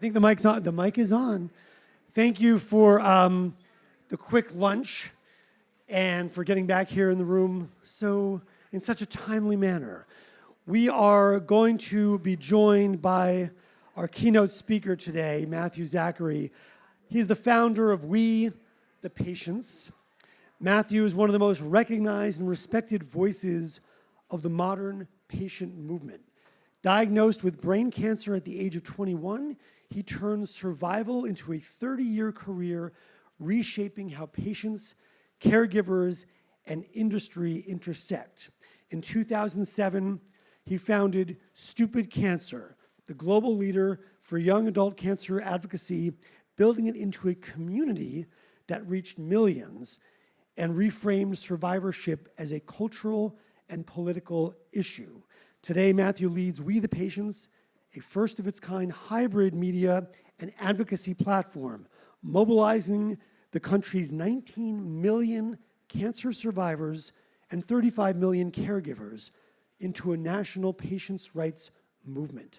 think the mic's on. The mic is on. Thank you for the quick lunch and for getting back here in the room in such a timely manner. We are going to be joined by our keynote speaker today, Matthew Zachary. He's the founder of We, the Patients. Matthew is one of the most recognized and respected voices of the modern patient movement. Diagnosed with brain cancer at the age of 21, he turned survival into a 30-year career, reshaping how patients, caregivers, and industry intersect. In 2007, he founded Stupid Cancer, the global leader for young adult cancer advocacy, building it into a community that reached millions and reframed survivorship as a cultural and political issue. Today, Matthew leads We the Patients, a first-of-its-kind hybrid media and advocacy platform, mobilizing the country's 19 million cancer survivors and 35 million caregivers into a national patients' rights movement.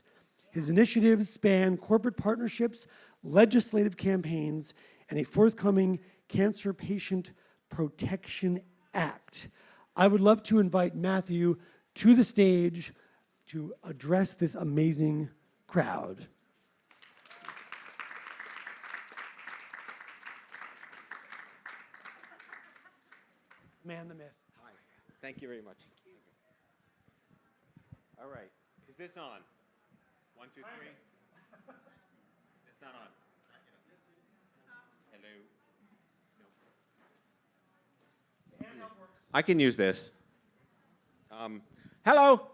His initiatives span corporate partnerships, legislative campaigns, and a forthcoming Cancer Patient Protection Act. I would love to invite Matthew to the stage to address this amazing crowd. Man the myth. Hi. Thank you very much. All right. Is this on? 1, 2, 3. It's not on. Hello. No. I can use this. Hello.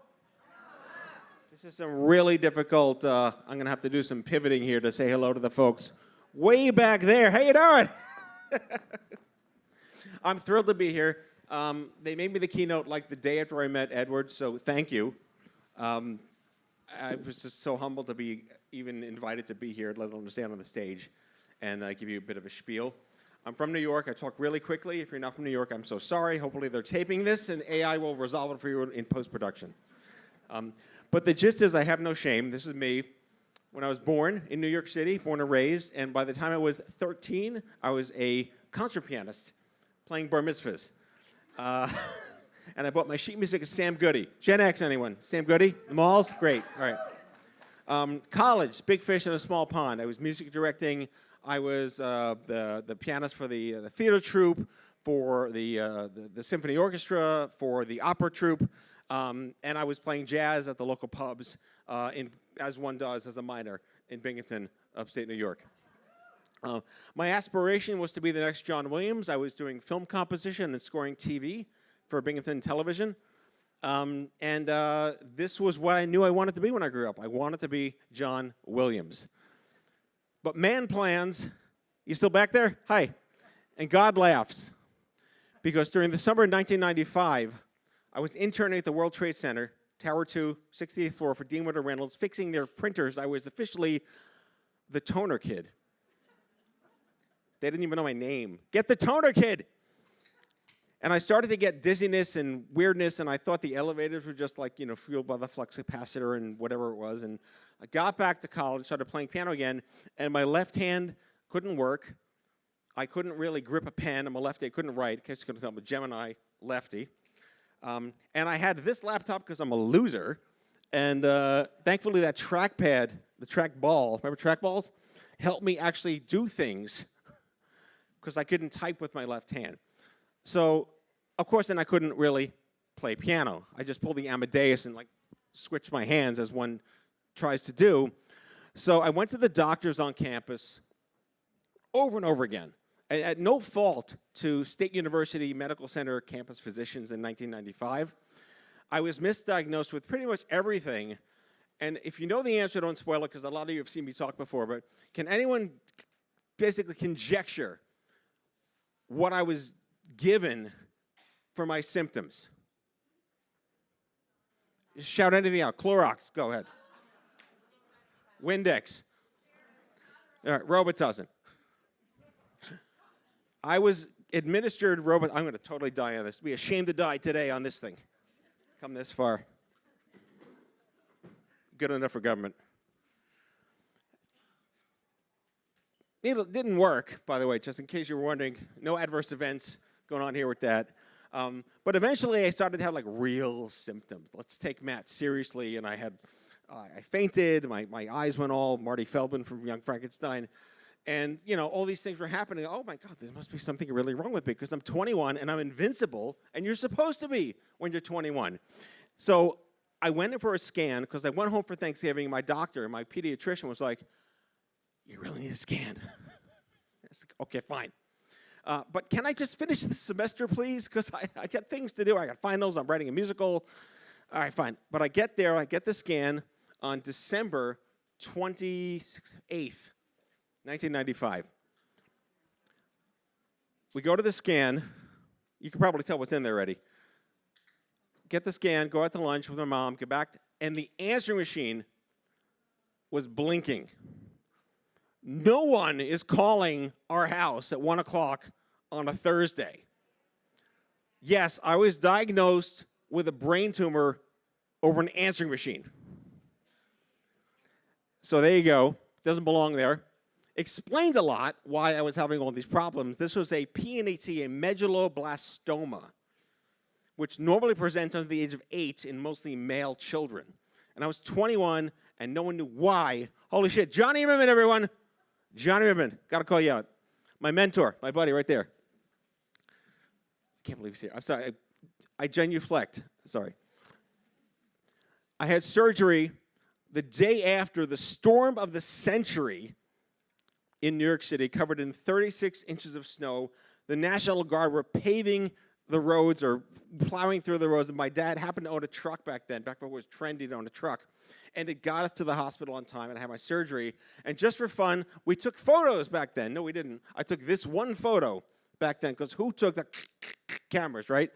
This is some really difficult. I'm going to have to do some pivoting here to say hello to the folks way back there. How you doing? I'm thrilled to be here. They made me the keynote like the day after I met Edward, so thank you. I was just so humbled to be even invited to be here, let alone to stand on the stage and give you a bit of a spiel. I'm from New York. I talk really quickly. If you're not from New York, I'm so sorry. Hopefully they're taping this, and AI will resolve it for you in post-production. But the gist is I have no shame. This is me. When I was born in New York City, born and raised, and by the time I was 13, I was a concert pianist playing bar mitzvahs. And I bought my sheet music of Sam Goody. Gen X, anyone? Sam Goody? The Malls? Great. All right. College, big fish in a small pond. I was music directing. I was the pianist for the theater troupe, for the symphony orchestra, for the opera troupe, and I was playing jazz at the local pubs, as one does as a minor in Binghamton, upstate New York. My aspiration was to be the next John Williams. I was doing film composition and scoring TV for Binghamton Television. This was what I knew I wanted to be when I grew up. I wanted to be John Williams. But man plans, you still back there? Hi. And God laughs. Because during the summer of 1995, I was interning at the World Trade Center, Tower 2, 68th floor, for Dean Witter Reynolds, fixing their printers. I was officially the toner kid. They didn't even know my name. Get the toner kid! And I started to get dizziness and weirdness, and I thought the elevators were just like, fueled by the flux capacitor and whatever it was. And I got back to college, started playing piano again, and my left hand couldn't work. I couldn't really grip a pen. I'm a lefty. I couldn't write. In case you couldn't tell, I'm a Gemini lefty. And I had this laptop because I'm a loser. And thankfully, that trackpad, the trackball, remember trackballs? Helped me actually do things because I couldn't type with my left hand. So, of course, then I couldn't really play piano. I just pulled the Amadeus and switched my hands as one tries to do. So I went to the doctors on campus over and over again, at no fault to State University Medical Center campus physicians in 1995. I was misdiagnosed with pretty much everything. And if you know the answer, don't spoil it, because a lot of you have seen me talk before, but can anyone basically conjecture what I was given for my symptoms? Just shout anything out. Clorox, go ahead. Windex. All right, Robitussin. I was administered I'm going to totally die on this. Be ashamed to die today on this thing. Come this far. Good enough for government. It didn't work, by the way, just in case you were wondering. No adverse events going on here with that. But eventually I started to have like real symptoms. Let's take Matt seriously. And I fainted. My eyes went all Marty Feldman from Young Frankenstein. And, all these things were happening. Oh, my God, there must be something really wrong with me because I'm 21 and I'm invincible. And you're supposed to be when you're 21. So I went in for a scan because I went home for Thanksgiving. My doctor, my pediatrician was like, you really need a scan. I was like, okay, fine. But can I just finish the semester, please? Because I got things to do. I got finals. I'm writing a musical. All right, fine. But I get there. I get the scan on December 28th, 1995. We go to the scan. You can probably tell what's in there already. Get the scan, go out to lunch with my mom, get back, and the answering machine was blinking. No one is calling our house at 1 o'clock on a Thursday. Yes, I was diagnosed with a brain tumor over an answering machine. So there you go. Doesn't belong there. Explained a lot why I was having all these problems. This was a PNET, a medulloblastoma, which normally presents under the age of 8 in mostly male children. And I was 21, and no one knew why. Holy shit. Johnny Immerman, everyone. Johnny Immerman. Got to call you out. My mentor, my buddy right there. I can't believe he's here. I'm sorry. I genuflect. Sorry. I had surgery the day after the storm of the century in New York City, covered in 36 inches of snow. The National Guard were paving the roads or plowing through the roads, and my dad happened to own a truck back then, back when it was trendy to own a truck. And it got us to the hospital on time, and I had my surgery. And just for fun, we took photos back then. No, we didn't. I took this one photo back then, because who took the cameras, right?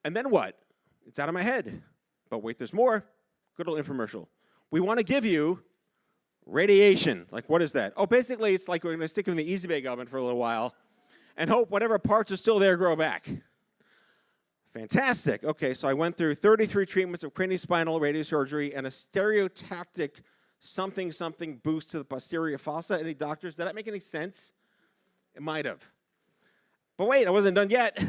And then what? It's out of my head. But wait, there's more. Good old infomercial. We want to give you radiation. Like, what is that? Oh, basically, it's like we're going to stick them in the Easy Bake Oven for a little while and hope whatever parts are still there grow back. Fantastic. Okay, so I went through 33 treatments of craniospinal radiosurgery and a stereotactic something boost to the posterior fossa. Any doctors? Did that make any sense? It might have. But wait, I wasn't done yet.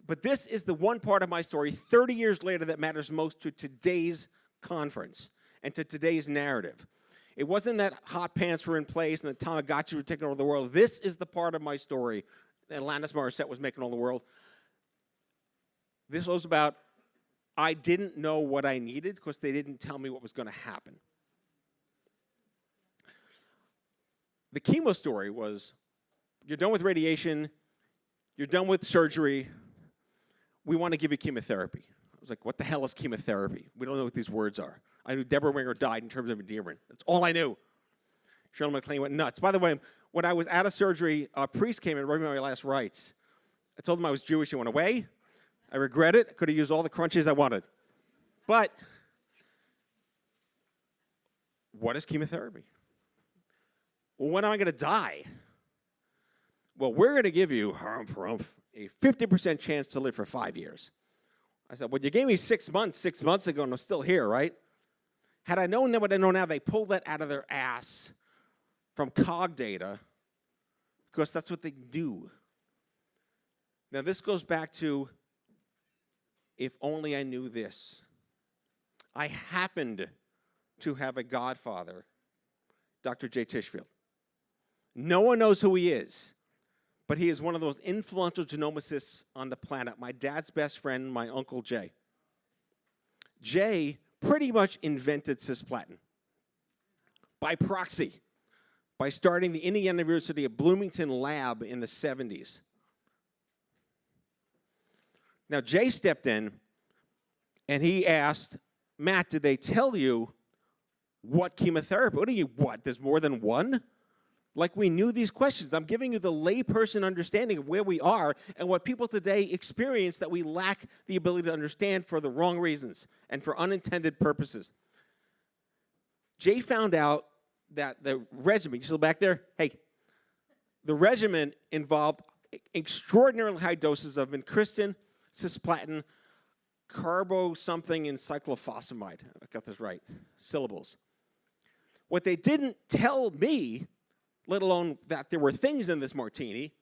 But this is the one part of my story 30 years later that matters most to today's conference and to today's narrative. It wasn't that hot pants were in place and the Tamagotchi were taking over the world. This is the part of my story that Alanis Morissette was making all the world. This was about I didn't know what I needed because they didn't tell me what was going to happen. The chemo story was, you're done with radiation, you're done with surgery, we want to give you chemotherapy. I was like, what the hell is chemotherapy? We don't know what these words are. I knew Deborah Winger died in terms of endearment. That's all I knew. Shirley MacLaine went nuts. By the way, when I was out of surgery, a priest came and read me my last rites. I told him I was Jewish. He went away. I regret it. I could have used all the crunches I wanted. But what is chemotherapy? Well, when am I going to die? Well, we're going to give you a 50% chance to live for 5 years. I said, well, you gave me 6 months 6 months ago, and I'm still here, right? Had I known what I know now, they pulled that out of their ass from COG data because that's what they do. Now, this goes back to if only I knew this. I happened to have a godfather, Dr. J. Tishfield. No one knows who he is, but he is one of those influential genomicists on the planet. My dad's best friend, my Uncle Jay. Jay pretty much invented cisplatin by proxy, by starting the Indiana University of Bloomington lab in the 70s. Now, Jay stepped in, and he asked, Matt, did they tell you what chemotherapy? What are you, what, there's more than one? Like we knew these questions. I'm giving you the layperson understanding of where we are and what people today experience that we lack the ability to understand for the wrong reasons and for unintended purposes. Jay found out that the regimen, you still back there? Hey, the regimen involved extraordinarily high doses of vincristine, cisplatin, carbo something, and cyclophosphamide. I got this right. Syllables. What they didn't tell me, let alone that there were things in this martini,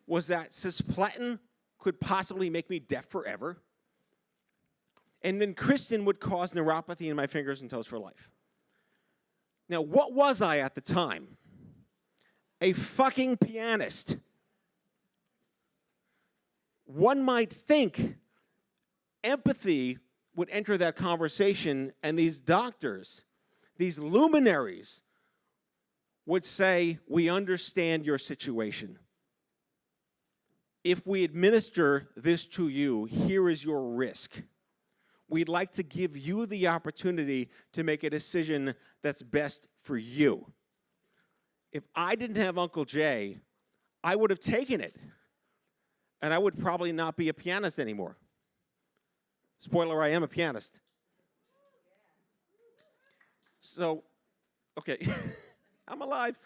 was that cisplatin could possibly make me deaf forever. And then Kristen would cause neuropathy in my fingers and toes for life. Now, what was I at the time? A fucking pianist. One might think empathy would enter that conversation, and these doctors, these luminaries, would say, we understand your situation. If we administer this to you, here is your risk. We'd like to give you the opportunity to make a decision that's best for you. If I didn't have Uncle Jay, I would have taken it. And I would probably not be a pianist anymore. Spoiler, I am a pianist. So, okay, I'm alive.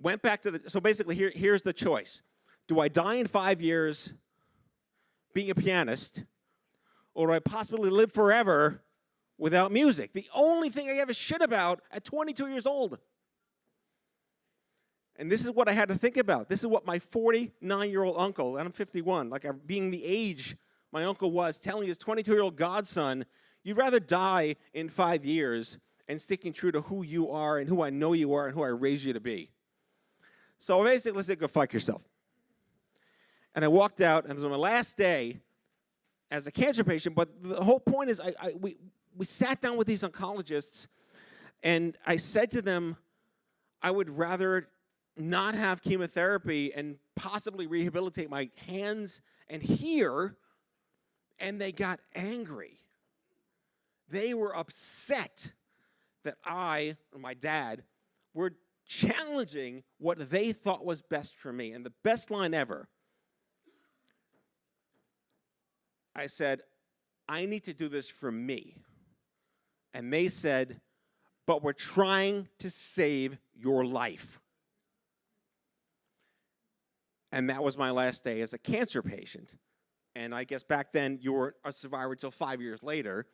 Went back to so basically here's the choice. Do I die in 5 years being a pianist, or do I possibly live forever without music? The only thing I gave a shit about at 22 years old. And this is what I had to think about. This is what my 49-year-old uncle, and I'm 51, being the age my uncle was, telling his 22-year-old godson, you'd rather die in 5 years and sticking true to who you are and who I know you are and who I raised you to be. So basically, let's say, go fuck yourself. And I walked out, and it was my last day as a cancer patient, but the whole point is we sat down with these oncologists, and I said to them, I would rather not have chemotherapy and possibly rehabilitate my hands and hear, and they got angry. They were upset that I, or my dad, were challenging what they thought was best for me. And the best line ever, I said, I need to do this for me. And they said, but we're trying to save your life. And that was my last day as a cancer patient. And I guess back then you were a survivor until 5 years later.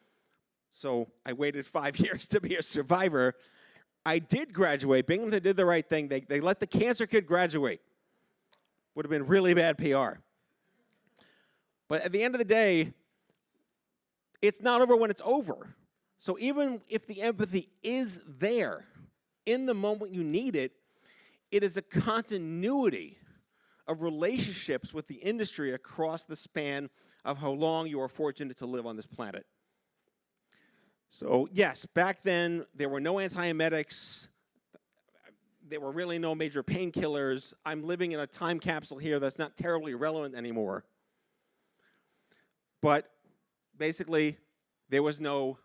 So I waited 5 years to be a survivor. I did graduate. Binghamton did the right thing. They let the cancer kid graduate. Would have been really bad PR. But at the end of the day, it's not over when it's over. So even if the empathy is there in the moment you need it, it is a continuity of relationships with the industry across the span of how long you are fortunate to live on this planet. So yes, back then, there were no antiemetics. There were really no major painkillers. I'm living in a time capsule here that's not terribly relevant anymore. But basically, there was no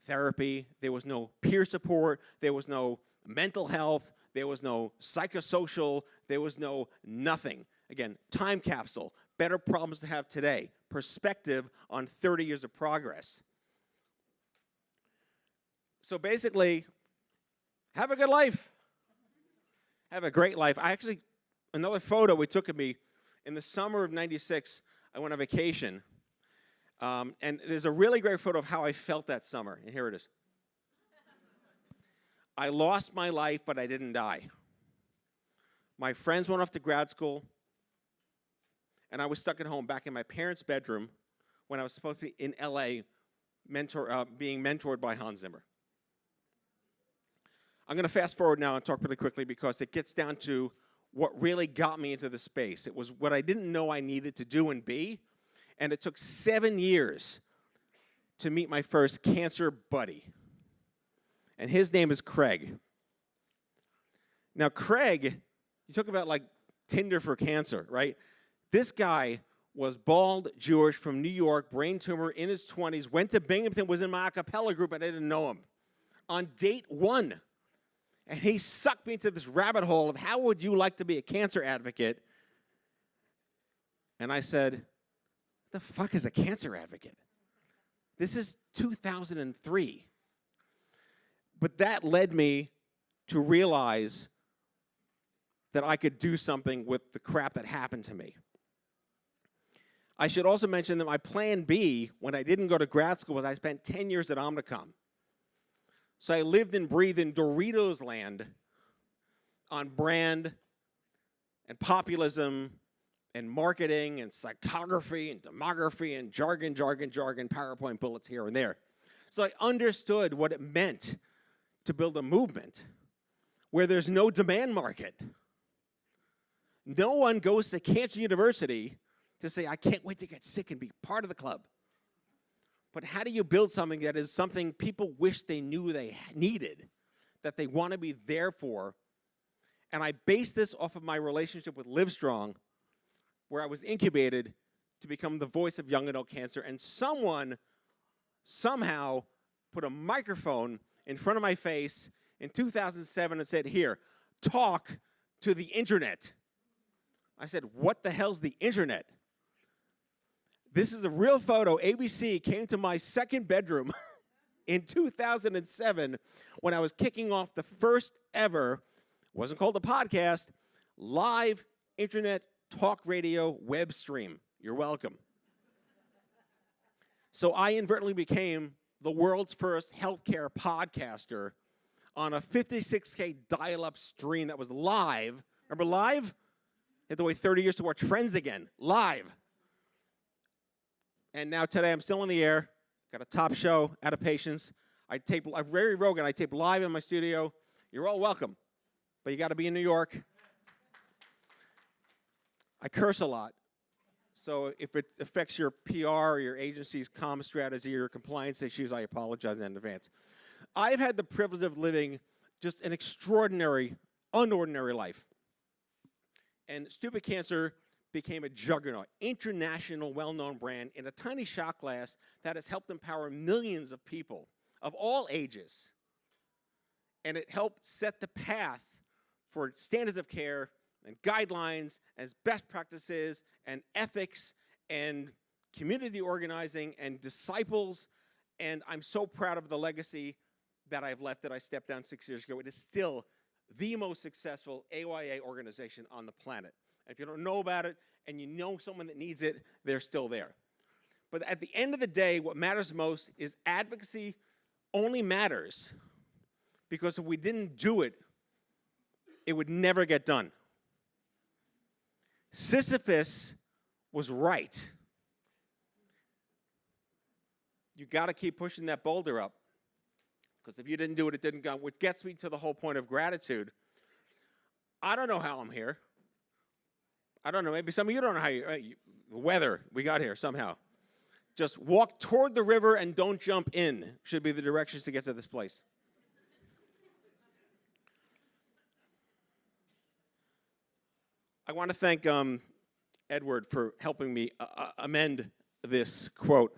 therapy. There was no peer support. There was no mental health. There was no psychosocial. There was no nothing. Again, time capsule. Better problems to have today. Perspective on 30 years of progress. So basically, have a good life. Have a great life. Another photo we took of me in the summer of '96, I went on vacation. And there's a really great photo of how I felt that summer. And here it is. I lost my life, but I didn't die. My friends went off to grad school, and I was stuck at home back in my parents' bedroom when I was supposed to be in LA being mentored by Hans Zimmer. I'm going to fast forward now and talk really quickly because it gets down to what really got me into the space. It was what I didn't know I needed to do and be, and it took 7 years to meet my first cancer buddy. And his name is Craig. Now, Craig, you talk about like Tinder for cancer, right? This guy was bald, Jewish, from New York, brain tumor, in his 20s, went to Binghamton, was in my a cappella group, and I didn't know him. On date 1, and he sucked me into this rabbit hole of how would you like to be a cancer advocate? And I said, what the fuck is a cancer advocate? This is 2003. But that led me to realize that I could do something with the crap that happened to me. I should also mention that my plan B, when I didn't go to grad school, was I spent 10 years at Omnicom. So I lived and breathed in Doritos land on brand and populism and marketing and psychography and demography and jargon, PowerPoint bullets here and there. So I understood what it meant to build a movement where there's no demand market. No one goes to Cancer University to say, I can't wait to get sick and be part of the club. But how do you build something that is something people wish they knew they needed, that they want to be there for? And I base this off of my relationship with Livestrong, where I was incubated to become the voice of young adult cancer. And someone somehow put a microphone in front of my face in 2007 and said, here, talk to the internet. I said, what the hell's the internet? This is a real photo. ABC came to my second bedroom in 2007 when I was kicking off the first ever, wasn't called a podcast, live internet talk radio web stream. You're welcome. So I inadvertently became the world's first healthcare podcaster on a 56K dial-up stream that was live. Remember live? You had to wait 30 years to watch Friends again. Live. And now today I'm still in the air. Got a top show out of patience. I'm very Rogan. I tape live in my studio. You're all welcome. But you got to be in New York. I curse a lot. So if it affects your PR or your agency's comm strategy or your compliance issues, I apologize in advance. I've had the privilege of living just an extraordinary, unordinary life. And Stupid Cancer became a juggernaut, international well-known brand in a tiny shot glass that has helped empower millions of people of all ages. And it helped set the path for standards of care and guidelines as best practices and ethics and community organizing and disciples. And I'm so proud of the legacy that I've left that I stepped down 6 years ago. It is still the most successful AYA organization on the planet. And if you don't know about it and you know someone that needs it, they're still there. But at the end of the day, what matters most is advocacy only matters because if we didn't do it, it would never get done. Sisyphus was right. You got to keep pushing that boulder up because if you didn't do it, it didn't go. Which gets me to the whole point of gratitude. I don't know how I'm here. I don't know. Maybe some of you don't know how the weather we got here somehow. Just walk toward the river and don't jump in should be the directions to get to this place. I want to thank Edward for helping me amend this quote.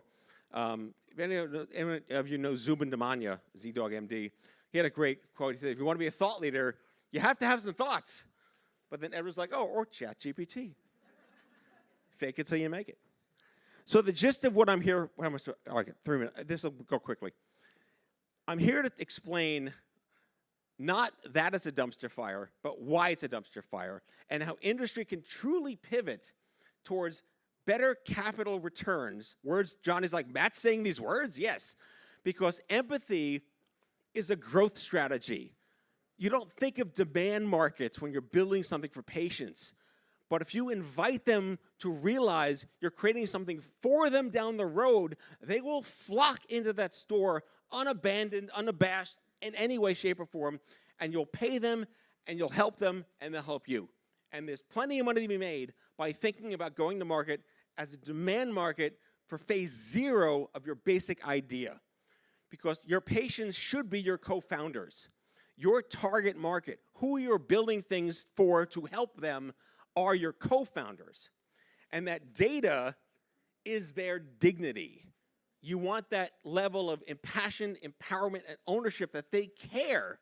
If any of you know Zubin Damania, Z-Dog MD, he had a great quote. He said, if you want to be a thought leader, you have to have some thoughts. But then Edward's like, oh, or ChatGPT. Fake it till you make it. So the gist of what I'm here, how much? Oh, okay, 3 minutes. This will go quickly. I'm here to explain not that it's a dumpster fire, but why it's a dumpster fire, and how industry can truly pivot towards better capital returns. Words, John is like, Matt's saying these words? Yes, because empathy is a growth strategy. You don't think of demand markets when you're building something for patients, but if you invite them to realize you're creating something for them down the road, they will flock into that store unabandoned, unabashed, in any way, shape, or form, and you'll pay them, and you'll help them, and they'll help you. And there's plenty of money to be made by thinking about going to market as a demand market for phase 0 of your basic idea. Because your patients should be your co-founders. Your target market, who you're building things for to help them, are your co-founders. And that data is their dignity. You want that level of impassioned empowerment and ownership that they care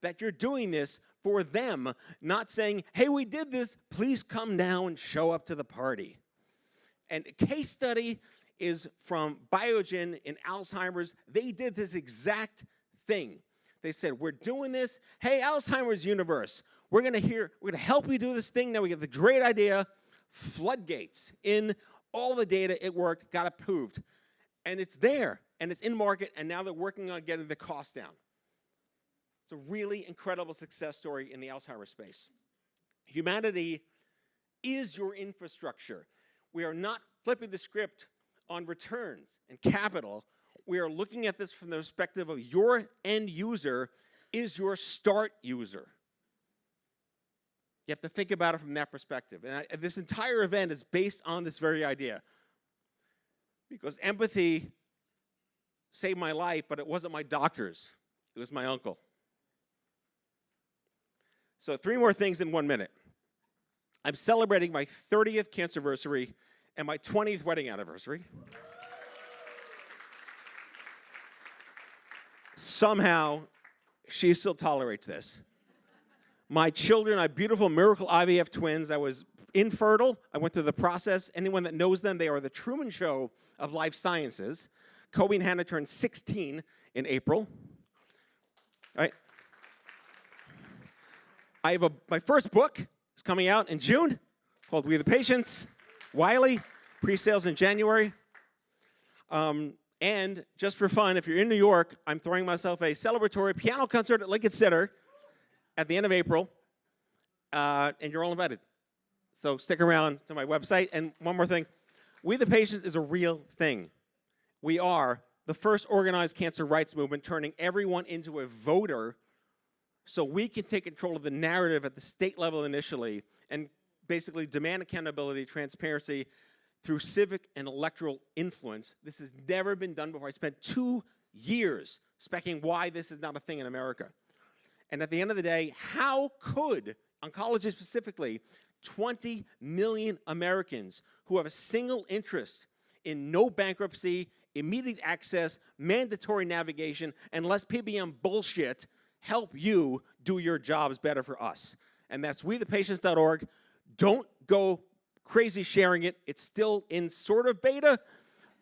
that you're doing this for them, not saying, hey, we did this, please come down and show up to the party. And a case study is from Biogen in Alzheimer's. They did this exact thing. They said, we're doing this. Hey, Alzheimer's universe, we're going to help you do this thing. Now we get the great idea. Floodgates in all the data. It worked, got approved. And it's there, and it's in market, and now they're working on getting the cost down. It's a really incredible success story in the Alzheimer's space. Humanity is your infrastructure. We are not flipping the script on returns and capital. We are looking at this from the perspective of your end user is your start user. You have to think about it from that perspective. And this entire event is based on this very idea. Because empathy saved my life, but it wasn't my doctor's. It was my uncle. So 3 more things in 1 minute. I'm celebrating my 30th cancerversary and my 20th wedding anniversary. Somehow, she still tolerates this. My children are beautiful miracle IVF twins. I was infertile. I went through the process. Anyone that knows them, they are the Truman Show of life sciences. Kobe and Hannah turned 16 in April. All right. I have my first book is coming out in June called We the Patients. Wiley, pre-sales in January. And just for fun, if you're in New York, I'm throwing myself a celebratory piano concert at Lincoln Center at the end of April, and you're all invited. So stick around to my website. And one more thing, We the Patients is a real thing. We are the first organized cancer rights movement turning everyone into a voter so we can take control of the narrative at the state level initially and basically demand accountability, transparency through civic and electoral influence. This has never been done before. I spent 2 years specking why this is not a thing in America. And at the end of the day, how could, oncology specifically, 20 million Americans who have a single interest in no bankruptcy, immediate access, mandatory navigation, and less PBM bullshit help you do your jobs better for us? And that's wethepatients.org. Don't go crazy sharing it. It's still in sort of beta,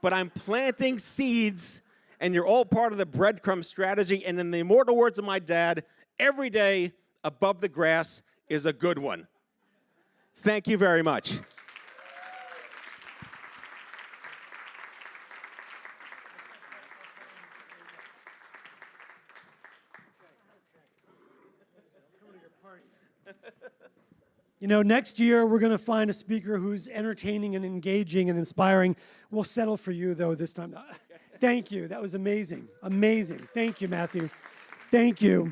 but I'm planting seeds, and you're all part of the breadcrumb strategy. And in the immortal words of my dad, every day above the grass is a good one. Thank you very much. You know, next year we're going to find a speaker who's entertaining and engaging and inspiring. We'll settle for you, though, this time. Thank you. That was amazing. Amazing. Thank you, Matthew. Thank you.